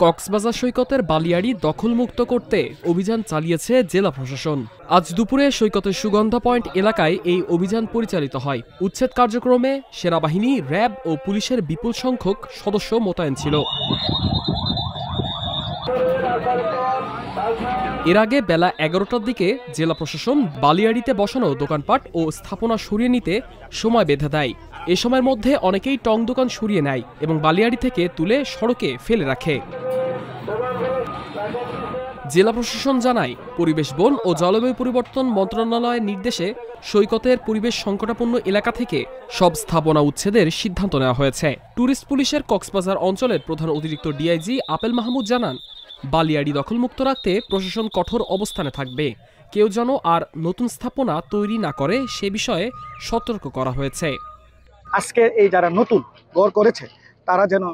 কক্সবাজার সৈকতের বালিয়াড়ি দখলমুক্ত করতে অভিযান চালিয়েছে জেলা প্রশাসন। আজ দুপুরে সৈকতের সুগন্ধা পয়েন্ট এলাকায় এই অভিযান পরিচালিত হয়। উচ্ছেদ কার্যক্রমে সেনাবাহিনী, র্যাব ও পুলিশের বিপুল সংখ্যক সদস্য মোতায়েন ছিল। এর আগে বেলা 11টার দিকে জেলা প্রশাসন বালিয়াড়িতে বসানো দোকানপাট ও স্থাপনা সরিয়ে নিতে সময় বেঁধে দেয়। এ সময়ের মধ্যে অনেকেই টং দোকান সরিয়ে নেয় এবং বালিয়াড়ি থেকে তুলে সড়কে ফেলে রাখে। জেলা প্রশাসন জানায়, পরিবেশ, বন ও জলবায়ু পরিবর্তন মন্ত্রণালয়ের নির্দেশে সৈকতের পরিবেশ সংকটাপন্ন এলাকা থেকে সব স্থাপনা উচ্ছেদের সিদ্ধান্ত নেওয়া হয়েছে। ট্যুরিস্ট পুলিশের কক্সবাজার অঞ্চলের প্রধান অতিরিক্ত ডিআইজি আপেল মাহমুদ জানান, বালিয়াড়ি দখলমুক্ত রাখতে প্রশাসন কঠোর অবস্থানে থাকবে। কেউ যেন আর নতুন স্থাপনা তৈরি না করে সে বিষয়ে সতর্ক করা হয়েছে। আজকে এই যারা নতুন ঘর করেছে তারা যেন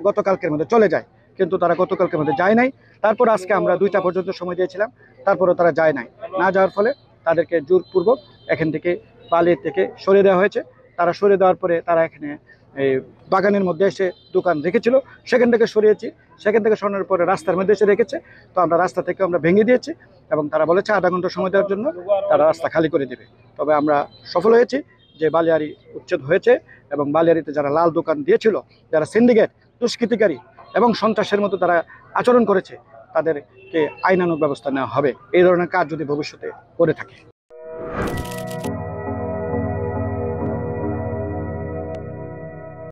গতকালকের মধ্যে চলে যায়, কিন্তু তারা গতকালকের মধ্যে যায় নাই। তারপর আজকে আমরা 2টা পর্যন্ত সময় দিয়েছিলাম, তারপরেও তারা যায় নাই। না যাওয়ার ফলে তাদেরকে জোরপূর্বক এখান থেকে বালির থেকে সরিয়ে দেওয়া হয়েছে। তারা সরিয়ে দেওয়ার পরে তারা এখানে এই বাগানের মধ্যে এসে দোকান রেখেছিল, সেখান থেকে সরিয়েছি। সেখান থেকে সরানোর পরে রাস্তার মধ্যে এসে রেখেছে, তো আমরা রাস্তা থেকে আমরা ভেঙে দিয়েছি এবং তারা বলেছে আধা ঘন্টা সময় দেওয়ার জন্য তারা রাস্তা খালি করে দেবে। তবে আমরা সফল হয়েছি যে বালিয়াড়ি উচ্ছেদ হয়েছে এবং বালিয়াড়িতে যারা লাল দোকান দিয়েছিল, যারা সিন্ডিকেট, দুষ্কৃতিকারী এবং সন্ত্রাসের মতো তারা আচরণ করেছে, তাদেরকে আইনানুগ ব্যবস্থা নেওয়া হবে এই ধরনের কাজ যদি ভবিষ্যতে করে থাকে।